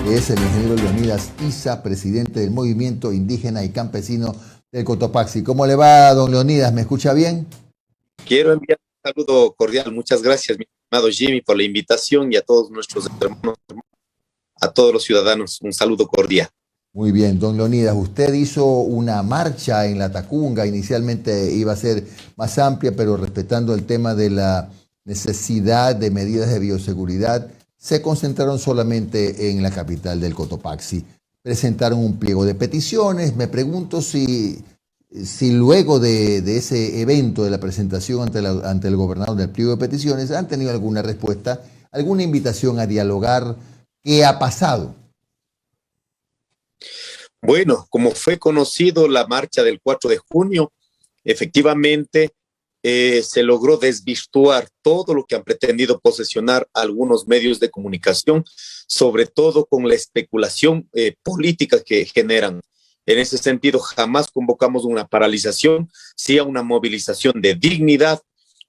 Es el ingeniero Leonidas Issa, presidente del Movimiento Indígena y Campesino del Cotopaxi. ¿Cómo le va, don Leonidas? ¿Me escucha bien? Quiero enviar un saludo cordial. Muchas gracias, mi estimado Jimmy, por la invitación y a todos nuestros hermanos, a todos los ciudadanos, un saludo cordial. Muy bien, don Leonidas, usted hizo una marcha en la Tacunga, inicialmente iba a ser más amplia, pero respetando el tema de la necesidad de medidas de bioseguridad, se concentraron solamente en la capital del Cotopaxi. Presentaron un pliego de peticiones. Me pregunto si luego de ese evento, de la presentación ante el gobernador del pliego de peticiones, han tenido alguna respuesta, alguna invitación a dialogar. ¿Qué ha pasado? Bueno, como fue conocido la marcha del 4 de junio, efectivamente se logró desvirtuar todo lo que han pretendido posesionar algunos medios de comunicación, sobre todo con la especulación política que generan. En ese sentido, jamás convocamos una paralización, sí a una movilización de dignidad,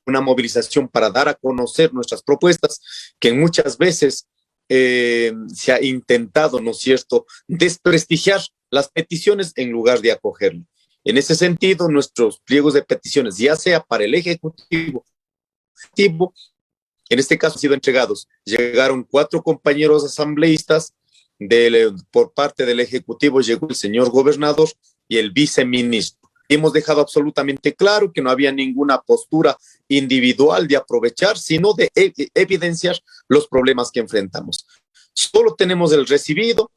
una movilización para dar a conocer nuestras propuestas, que muchas veces se ha intentado, ¿no es cierto?, desprestigiar las peticiones en lugar de acogerlo. En ese sentido, nuestros pliegos de peticiones, ya sea para el Ejecutivo, en este caso han sido entregados. Llegaron 4 compañeros asambleístas, por parte del Ejecutivo llegó el señor gobernador y el viceministro. Hemos dejado absolutamente claro que no había ninguna postura individual de aprovechar, sino de evidenciar los problemas que enfrentamos. Solo tenemos el recibido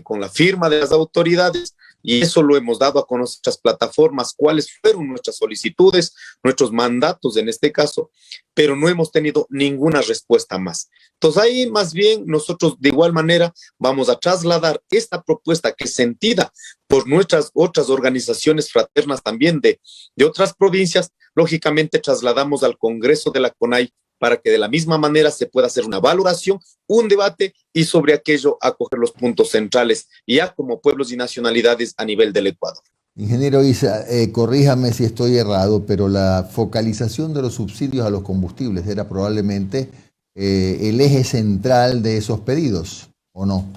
con la firma de las autoridades, y eso lo hemos dado a conocer nuestras plataformas, cuáles fueron nuestras solicitudes, nuestros mandatos en este caso, pero no hemos tenido ninguna respuesta más. Entonces ahí más bien nosotros de igual manera vamos a trasladar esta propuesta que es sentida por nuestras otras organizaciones fraternas también de otras provincias. Lógicamente trasladamos al Congreso de la CONAIE para que de la misma manera se pueda hacer una valoración, un debate y sobre aquello acoger los puntos centrales, ya como pueblos y nacionalidades a nivel del Ecuador. Ingeniero Issa, corríjame si estoy errado, pero la focalización de los subsidios a los combustibles era probablemente el eje central de esos pedidos, ¿o no?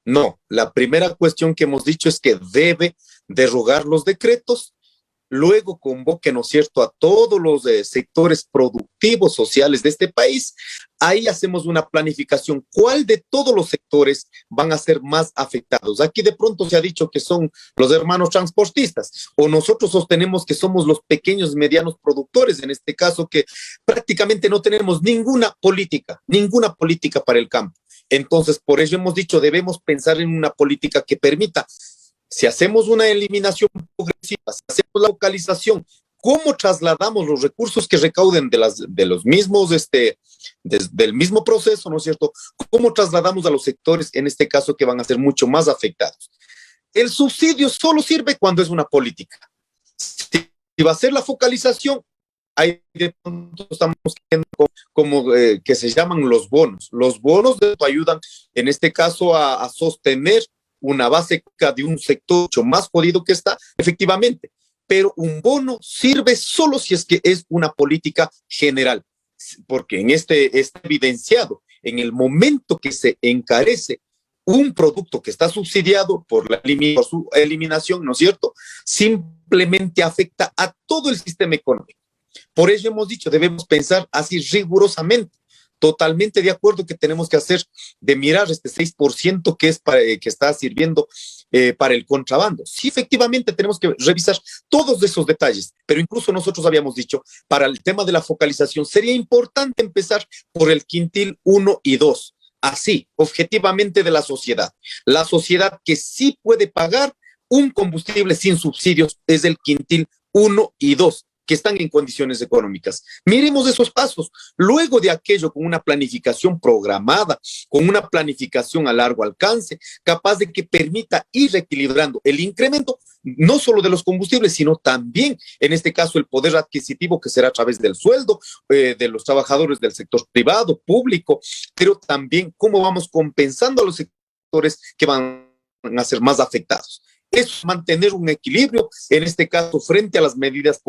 No, la primera cuestión que hemos dicho es que debe derogar los decretos. Luego convoque, ¿no es cierto?, a todos los sectores productivos sociales de este país. Ahí hacemos una planificación. ¿Cuál de todos los sectores van a ser más afectados? Aquí de pronto se ha dicho que son los hermanos transportistas, o nosotros sostenemos que somos los pequeños y medianos productores, en este caso, que prácticamente no tenemos ninguna política para el campo. Entonces, por eso hemos dicho, debemos pensar en una política que permita. Si hacemos una eliminación progresiva, si hacemos la localización, ¿cómo trasladamos los recursos que recauden de los mismos, del mismo proceso, ¿no es cierto? ¿Cómo trasladamos a los sectores, en este caso, que van a ser mucho más afectados? El subsidio solo sirve cuando es una política. Si va a ser la focalización, ahí de pronto estamos viendo como que se llaman los bonos. Los bonos ayudan, en este caso, a sostener una base de un sector mucho más jodido que está, efectivamente, pero un bono sirve solo si es que es una política general, porque en está evidenciado, en el momento que se encarece un producto que está subsidiado por su eliminación, ¿no es cierto?, simplemente afecta a todo el sistema económico. Por eso hemos dicho, debemos pensar así rigurosamente. Totalmente de acuerdo que tenemos que hacer de mirar este 6% que está sirviendo para el contrabando. Sí, efectivamente tenemos que revisar todos esos detalles, pero incluso nosotros habíamos dicho, para el tema de la focalización sería importante empezar por el quintil 1 y 2, así, objetivamente de la sociedad. La sociedad que sí puede pagar un combustible sin subsidios es el quintil 1 y 2, que están en condiciones económicas. Miremos esos pasos. Luego de aquello, con una planificación programada, con una planificación a largo alcance, capaz de que permita ir equilibrando el incremento, no solo de los combustibles, sino también, en este caso, el poder adquisitivo, que será a través del sueldo de los trabajadores del sector privado, público, pero también cómo vamos compensando a los sectores que van a ser más afectados. Es mantener un equilibrio, en este caso, frente a las medidas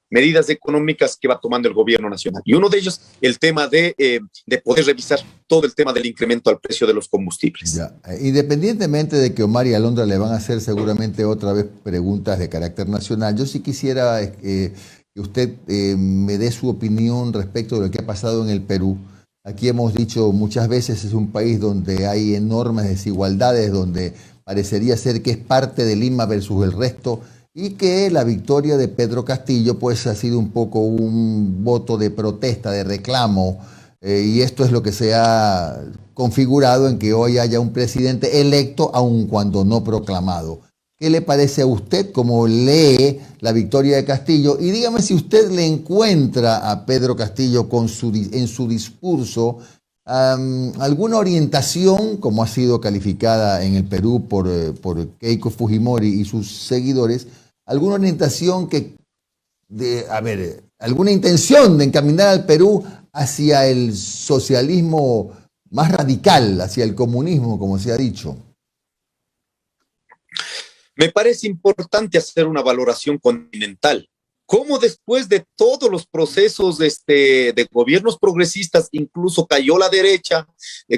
medidas económicas que va tomando el gobierno nacional. Y uno de ellos, el tema de poder revisar todo el tema del incremento al precio de los combustibles. Ya. Independientemente de que Omar y Alondra le van a hacer seguramente otra vez preguntas de carácter nacional, yo sí quisiera que usted me dé su opinión respecto de lo que ha pasado en el Perú. Aquí hemos dicho muchas veces, es un país donde hay enormes desigualdades, donde parecería ser que es parte de Lima versus el resto, y que la victoria de Pedro Castillo pues ha sido un poco un voto de protesta, de reclamo, y esto es lo que se ha configurado en que hoy haya un presidente electo aun cuando no proclamado. ¿Qué le parece a usted cómo lee la victoria de Castillo? Y dígame si usted le encuentra a Pedro Castillo en su discurso alguna orientación, como ha sido calificada en el Perú por Keiko Fujimori y sus seguidores, alguna orientación alguna intención de encaminar al Perú hacia el socialismo más radical, hacia el comunismo, como se ha dicho. Me parece importante hacer una valoración continental. Cómo después de todos los procesos de gobiernos progresistas, incluso cayó la derecha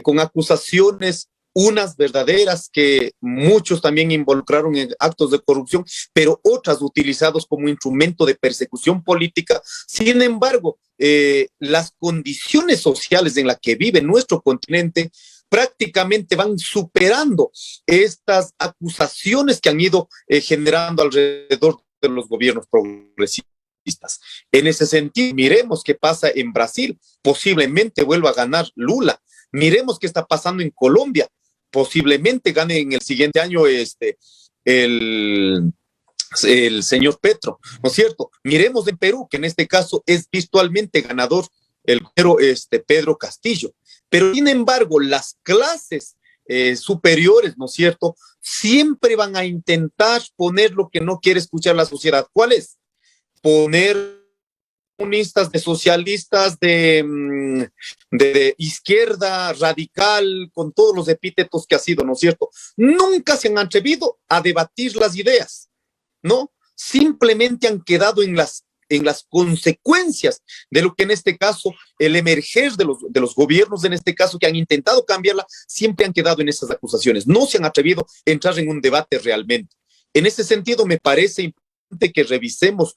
con acusaciones, unas verdaderas que muchos también involucraron en actos de corrupción, pero otras utilizados como instrumento de persecución política. Sin embargo, las condiciones sociales en las que vive nuestro continente prácticamente van superando estas acusaciones que han ido generando alrededor de los gobiernos progresistas. En ese sentido, miremos qué pasa en Brasil, posiblemente vuelva a ganar Lula. Miremos qué está pasando en Colombia, posiblemente gane en el siguiente año el señor Petro, ¿no es cierto? Miremos en Perú, que en este caso es virtualmente ganador el Pedro Castillo. Pero sin embargo, las clases superiores, ¿no es cierto?, siempre van a intentar poner lo que no quiere escuchar la sociedad. ¿Cuál es? Poner comunistas, de socialistas, de izquierda radical, con todos los epítetos que ha sido, ¿no es cierto? Nunca se han atrevido a debatir las ideas, ¿no? Simplemente han quedado en las consecuencias de lo que en este caso el emerger de los gobiernos, en este caso que han intentado cambiarla, siempre han quedado en esas acusaciones, no se han atrevido a entrar en un debate realmente. En ese sentido me parece importante que revisemos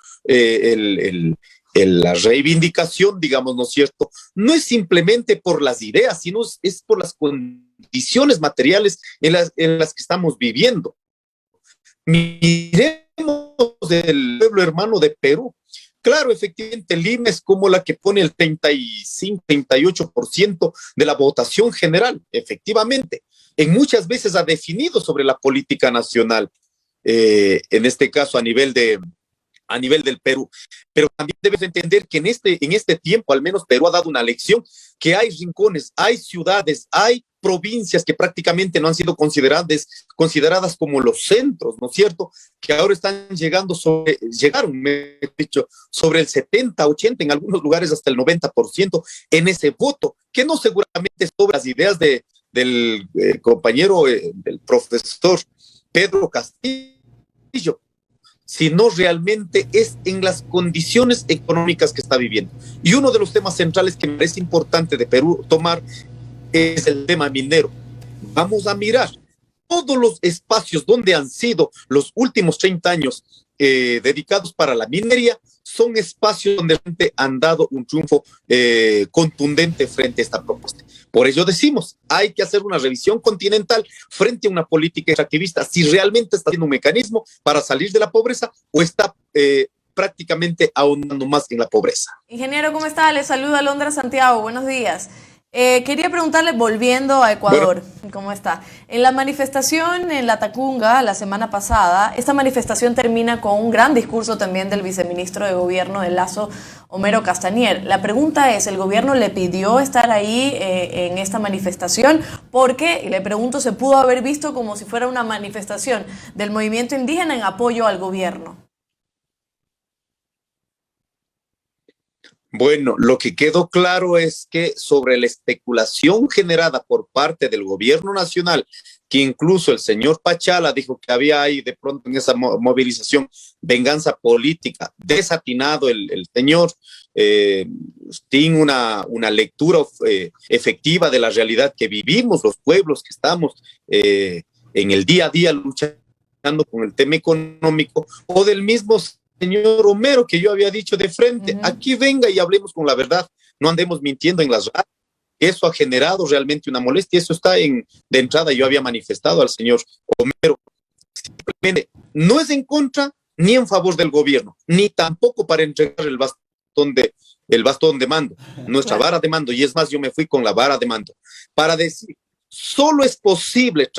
la reivindicación, digamos, ¿no es cierto? No es simplemente por las ideas, sino es por las condiciones materiales en las que estamos viviendo. Miremos el pueblo hermano de Perú. Claro, efectivamente, Lima es como la que pone el 35, 38% de la votación general, efectivamente. En muchas veces ha definido sobre la política nacional, en este caso a nivel del Perú. Pero también debes entender que en este tiempo, al menos Perú ha dado una lección, que hay rincones, hay ciudades, hay provincias que prácticamente no han sido consideradas como los centros, ¿no es cierto? Que ahora están llegaron, me he dicho, sobre el 70, 80, en algunos lugares hasta el 90% en ese voto, que no seguramente sobre las ideas del compañero, del profesor Pedro Castillo, sino realmente es en las condiciones económicas que está viviendo. Y uno de los temas centrales que me parece importante de Perú tomar es el tema minero. Vamos a mirar todos los espacios donde han sido los últimos 30 años dedicados para la minería, son espacios donde han dado un triunfo contundente frente a esta propuesta. Por ello decimos, hay que hacer una revisión continental frente a una política extractivista, si realmente está haciendo un mecanismo para salir de la pobreza o está prácticamente ahondando más en la pobreza. Ingeniero, ¿cómo está? Le saluda Alondra Santiago, buenos días. Quería preguntarle, volviendo a Ecuador, bueno, ¿cómo está? En la manifestación en la Tacunga la semana pasada, esta manifestación termina con un gran discurso también del viceministro de Gobierno de Lazo, Homero Castañer. La pregunta es, ¿el gobierno le pidió estar ahí en esta manifestación? Porque, le pregunto, se pudo haber visto como si fuera una manifestación del movimiento indígena en apoyo al gobierno. Bueno, lo que quedó claro es que sobre la especulación generada por parte del gobierno nacional, que incluso el señor Pachala dijo que había ahí de pronto en esa movilización venganza política, desatinado el señor, tiene una lectura efectiva de la realidad que vivimos los pueblos que estamos en el día a día luchando con el tema económico, o del mismo señor Romero que yo había dicho de frente, aquí venga y hablemos con la verdad, no andemos mintiendo en las radios. Eso ha generado realmente una molestia, eso está de entrada, yo había manifestado al señor Romero, simplemente no es en contra ni en favor del gobierno, ni tampoco para entregar el bastón de mando, nuestra vara de mando, y es más, yo me fui con la vara de mando, para decir, solo es posible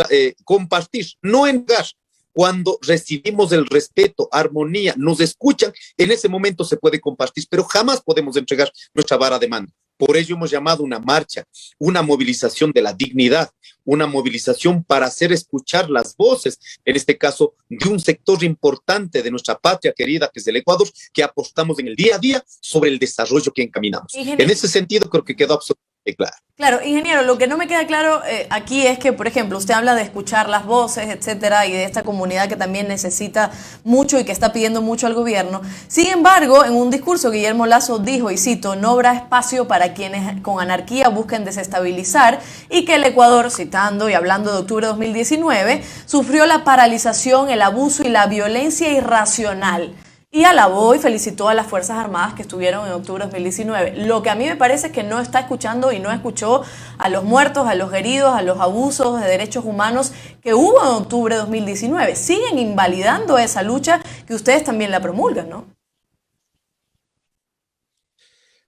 compartir, no engañar. Cuando recibimos el respeto, armonía, nos escuchan, en ese momento se puede compartir, pero jamás podemos entregar nuestra vara de mando. Por ello hemos llamado una marcha, una movilización de la dignidad, una movilización para hacer escuchar las voces, en este caso, de un sector importante de nuestra patria querida, que es el Ecuador, que apostamos en el día a día sobre el desarrollo que encaminamos. En ese sentido, creo que quedó absolutamente claro. Claro, ingeniero, lo que no me queda claro aquí es que, por ejemplo, usted habla de escuchar las voces, etcétera, y de esta comunidad que también necesita mucho y que está pidiendo mucho al gobierno. Sin embargo, en un discurso, Guillermo Lasso dijo, y cito, no habrá espacio para quienes con anarquía busquen desestabilizar, y que el Ecuador, citando y hablando de octubre de 2019, sufrió la paralización, el abuso y la violencia irracional. Y alabó y felicitó a las Fuerzas Armadas que estuvieron en octubre de 2019. Lo que a mí me parece es que no está escuchando y no escuchó a los muertos, a los heridos, a los abusos de derechos humanos que hubo en octubre de 2019. Siguen invalidando esa lucha que ustedes también la promulgan, ¿no?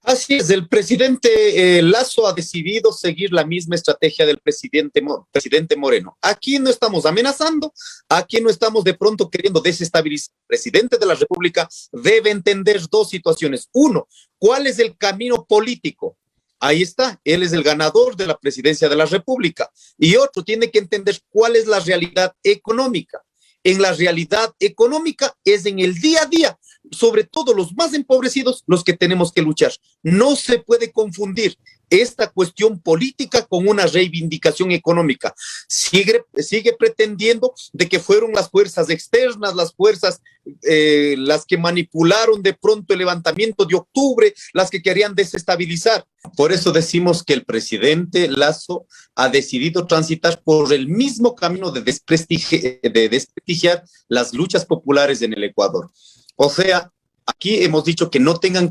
Así es, el presidente Lasso ha decidido seguir la misma estrategia del presidente Moreno. Aquí no estamos amenazando, aquí no estamos de pronto queriendo desestabilizar. El presidente de la República debe entender dos situaciones. Uno, ¿cuál es el camino político? Ahí está, él es el ganador de la presidencia de la República. Y otro, tiene que entender cuál es la realidad económica. En la realidad económica es en el día a día, sobre todo los más empobrecidos, los que tenemos que luchar. No se puede confundir esta cuestión política con una reivindicación económica. Sigue pretendiendo de que fueron las fuerzas externas, las fuerzas las que manipularon de pronto el levantamiento de octubre, las que querían desestabilizar. Por eso decimos que el presidente Lasso ha decidido transitar por el mismo camino de desprestigiar las luchas populares en el Ecuador. O sea, aquí hemos dicho que no tengan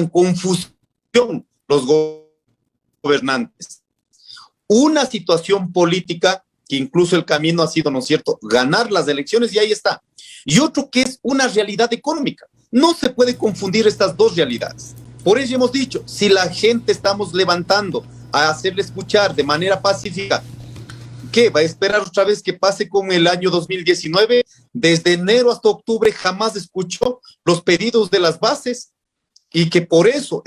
confusión los gobernantes. Una situación política que incluso el camino ha sido, ¿no es cierto?, ganar las elecciones, y ahí está. Y otro que es una realidad económica. No se puede confundir estas dos realidades. Por ello hemos dicho, si la gente estamos levantando a hacerle escuchar de manera pacífica, ¿qué? ¿Va a esperar otra vez que pase como el año 2019? Desde enero hasta octubre jamás escuchó los pedidos de las bases, y que por eso,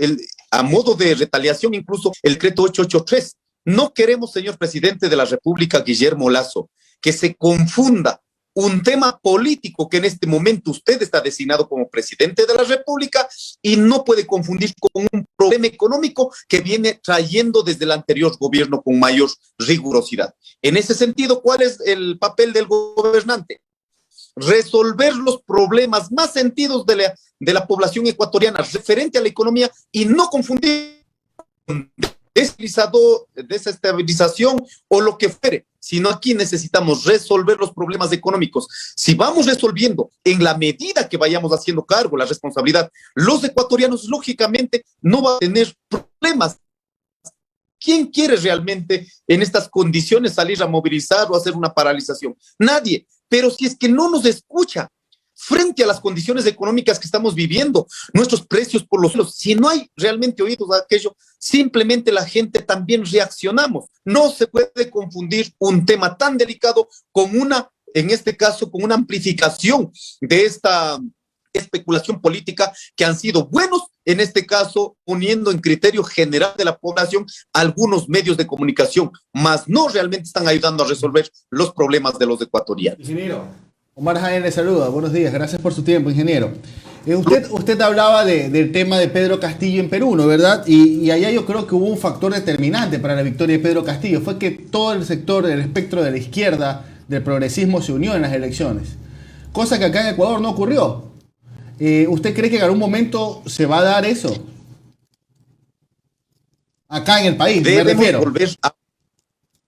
a modo de retaliación, incluso el decreto 883. No queremos, señor presidente de la República, Guillermo Lasso, que se confunda un tema político que en este momento usted está designado como presidente de la República y no puede confundir con un problema económico que viene trayendo desde el anterior gobierno con mayor rigurosidad. En ese sentido, ¿cuál es el papel del gobernante? Resolver los problemas más sentidos de la población ecuatoriana referente a la economía y no confundir con desestabilización o lo que fuere, sino aquí necesitamos resolver los problemas económicos. Si vamos resolviendo en la medida que vayamos haciendo cargo la responsabilidad, los ecuatorianos lógicamente no van a tener problemas. ¿Quién quiere realmente en estas condiciones salir a movilizar o hacer una paralización? Nadie. Pero si es que no nos escucha frente a las condiciones económicas que estamos viviendo, nuestros precios por los suelos, si no hay realmente oídos a aquello, simplemente la gente también reaccionamos. No se puede confundir un tema tan delicado con en este caso, con una amplificación de esta especulación política que han sido buenos, en este caso, poniendo en criterio general de la población algunos medios de comunicación, mas no realmente están ayudando a resolver los problemas de los ecuatorianos. Ingeniero, Omar Jaén le saluda, buenos días, gracias por su tiempo, ingeniero. Usted hablaba del tema de Pedro Castillo en Perú, ¿no? ¿Verdad? Y allá yo creo que hubo un factor determinante para la victoria de Pedro Castillo, fue que todo el sector del espectro de la izquierda, del progresismo, se unió en las elecciones, cosa que acá en Ecuador no ocurrió. ¿Usted cree que en algún momento se va a dar eso? Acá en el país, me refiero.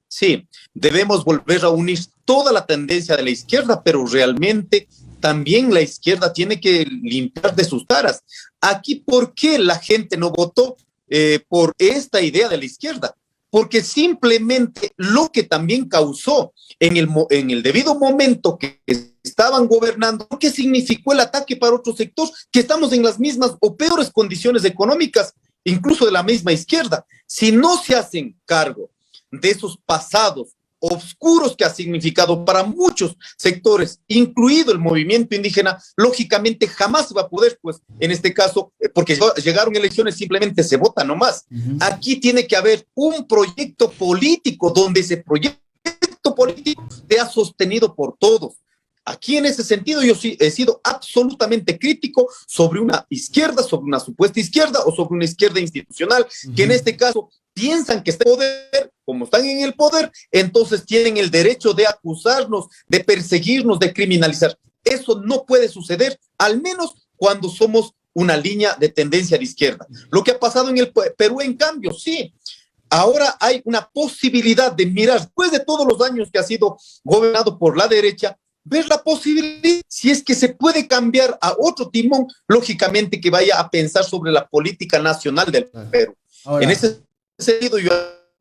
Sí, debemos volver a unir toda la tendencia de la izquierda, pero realmente también la izquierda tiene que limpiar de sus taras. Aquí, ¿por qué la gente no votó por esta idea de la izquierda? Porque simplemente lo que también causó en el debido momento que estaban gobernando, ¿qué significó el ataque para otro sector? Que estamos en las mismas o peores condiciones económicas, incluso de la misma izquierda. Si no se hacen cargo de esos pasados oscuros que ha significado para muchos sectores, incluido el movimiento indígena, lógicamente jamás va a poder, pues, en este caso, porque llegaron elecciones, simplemente se vota nomás. Aquí tiene que haber un proyecto político donde ese proyecto político sea sostenido por todos. Aquí en ese sentido yo sí he sido absolutamente crítico sobre una izquierda, sobre una supuesta izquierda o sobre una izquierda institucional, que en este caso piensan que están en el poder, como están en el poder, entonces tienen el derecho de acusarnos, de perseguirnos, de criminalizar. Eso no puede suceder, al menos cuando somos una línea de tendencia de izquierda. Lo que ha pasado en el Perú, en cambio, sí. Ahora hay una posibilidad de mirar, después de todos los años que ha sido gobernado por la derecha, ver la posibilidad, si es que se puede cambiar a otro timón, lógicamente que vaya a pensar sobre la política nacional del Perú. Ahora, en ese sentido, yo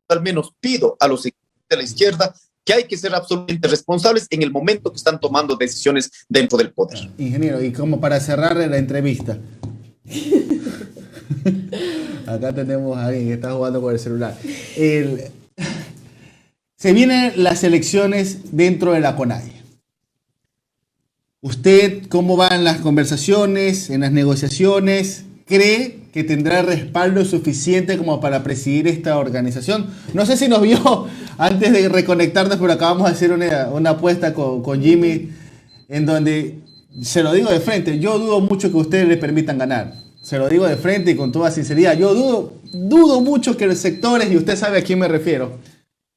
al menos pido a los sectores de la izquierda que hay que ser absolutamente responsables en el momento que están tomando decisiones dentro del poder. Ingeniero, y como para cerrar la entrevista, acá tenemos a alguien que está jugando con el celular. Se vienen las elecciones dentro de la CONAIE. ¿Usted cómo van las conversaciones, en las negociaciones? ¿Cree que tendrá respaldo suficiente como para presidir esta organización? No sé si nos vio antes de reconectarnos, pero acabamos de hacer una apuesta con Jimmy, en donde, se lo digo de frente, yo dudo mucho que ustedes le permitan ganar. Se lo digo de frente y con toda sinceridad. Yo dudo mucho que los sectores, y usted sabe a quién me refiero,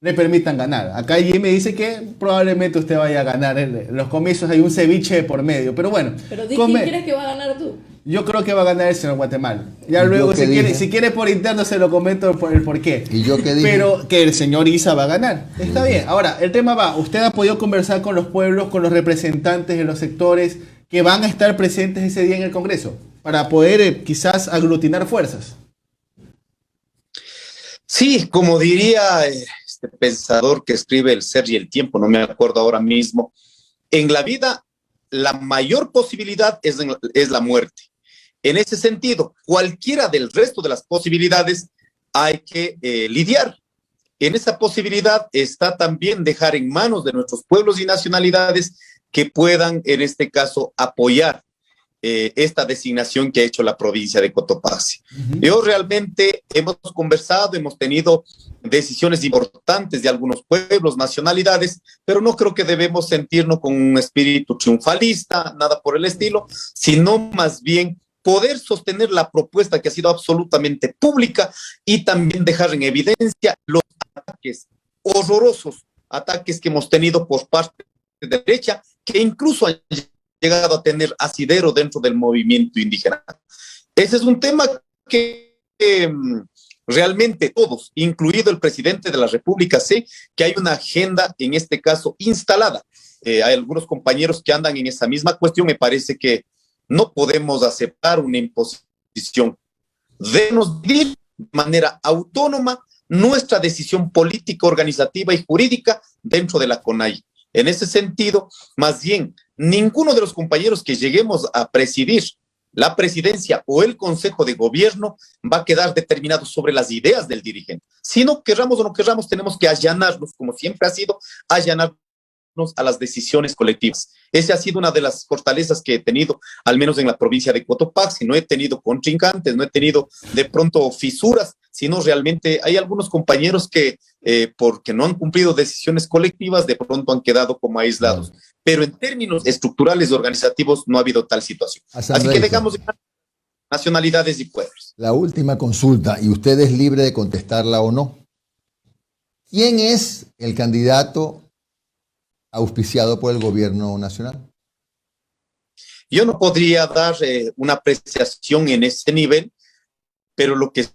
le permitan ganar. Acá Jimmy dice que probablemente usted vaya a ganar. En los comicios hay un ceviche por medio, pero bueno. Pero ¿quién crees que va a ganar tú? Yo creo que va a ganar el señor Guatemala. Ya luego, si quiere por interno, se lo comento por el porqué. ¿Y yo qué dije? Pero que el señor Issa va a ganar. Está bien. Ahora, el tema va. Usted ha podido conversar con los pueblos, con los representantes de los sectores que van a estar presentes ese día en el Congreso, para poder quizás aglutinar fuerzas. Sí, como diría este pensador que escribe El Ser y el Tiempo, no me acuerdo ahora mismo, en la vida la mayor posibilidad es la muerte. En ese sentido, cualquiera del resto de las posibilidades hay que lidiar. En esa posibilidad está también dejar en manos de nuestros pueblos y nacionalidades que puedan, en este caso, apoyar esta designación que ha hecho la provincia de Cotopaxi. Yo realmente hemos conversado, hemos tenido decisiones importantes de algunos pueblos, nacionalidades, pero no creo que debemos sentirnos con un espíritu triunfalista, nada por el estilo, sino más bien poder sostener la propuesta que ha sido absolutamente pública y también dejar en evidencia los ataques horrorosos, ataques que hemos tenido por parte de la derecha, que incluso han llegado a tener asidero dentro del movimiento indígena. Ese es un tema que realmente todos, incluido el presidente de la República, sé que hay una agenda, en este caso, instalada. Hay algunos compañeros que andan en esa misma cuestión. Me parece que no podemos aceptar una imposición. Debemos vivir de manera autónoma nuestra decisión política, organizativa y jurídica dentro de la CONAIE. En ese sentido, más bien, ninguno de los compañeros que lleguemos a presidir la presidencia o el consejo de gobierno va a quedar determinado sobre las ideas del dirigente. Si no querramos o no querramos, tenemos que allanarnos, como siempre ha sido, allanarnos a las decisiones colectivas. Esa ha sido una de las fortalezas que he tenido, al menos en la provincia de Cotopaxi. No he tenido contrincantes, no he tenido de pronto fisuras, sino realmente hay algunos compañeros que, porque no han cumplido decisiones colectivas, de pronto han quedado como aislados. pero en términos estructurales organizativos no ha habido tal situación. Así que dejamos de nacionalidades y pueblos. La última consulta, y usted es libre de contestarla o no. ¿Quién es el candidato auspiciado por el gobierno nacional? Yo no podría dar una apreciación en ese nivel, pero lo que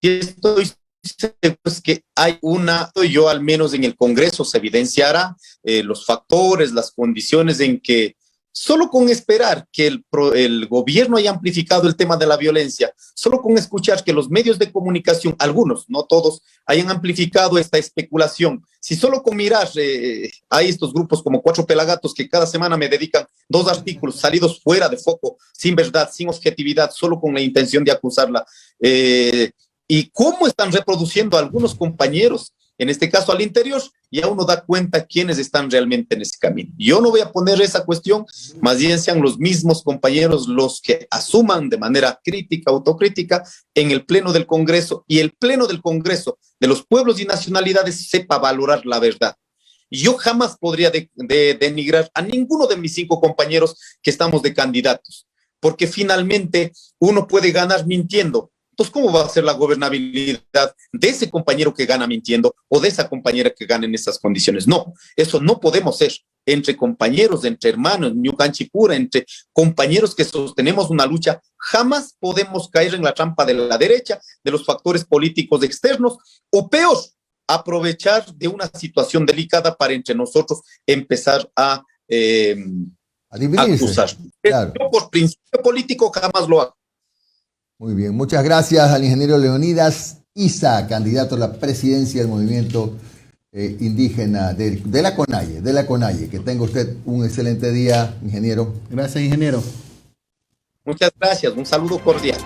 estoy seguro es que hay yo al menos en el Congreso se evidenciará los factores, las condiciones en que solo con esperar que el gobierno haya amplificado el tema de la violencia, solo con escuchar que los medios de comunicación, algunos, no todos, hayan amplificado esta especulación, si solo con mirar hay estos grupos como Cuatro Pelagatos que cada semana me dedican 2 artículos salidos fuera de foco, sin verdad, sin objetividad, solo con la intención de acusarla, y cómo están reproduciendo a algunos compañeros, en este caso al interior, ya uno da cuenta quiénes están realmente en ese camino. Yo no voy a poner esa cuestión, más bien sean los mismos compañeros los que asuman de manera crítica, autocrítica, en el Pleno del Congreso, y el Pleno del Congreso de los pueblos y nacionalidades sepa valorar la verdad. Yo jamás podría denigrar a ninguno de mis 5 compañeros que estamos de candidatos, porque finalmente uno puede ganar mintiendo. Entonces, ¿cómo va a ser la gobernabilidad de ese compañero que gana mintiendo o de esa compañera que gana en esas condiciones? No, eso no podemos ser. Entre compañeros, entre hermanos, ñucanchipura, entre compañeros que sostenemos una lucha, jamás podemos caer en la trampa de la derecha, de los factores políticos externos, o peor, aprovechar de una situación delicada para entre nosotros empezar a acusar. Claro. Yo por principio político jamás lo hago. Muy bien, muchas gracias al ingeniero Leonidas Issa, candidato a la presidencia del movimiento indígena de la CONAIE. Que tenga usted un excelente día, ingeniero. Gracias, ingeniero. Muchas gracias, un saludo cordial.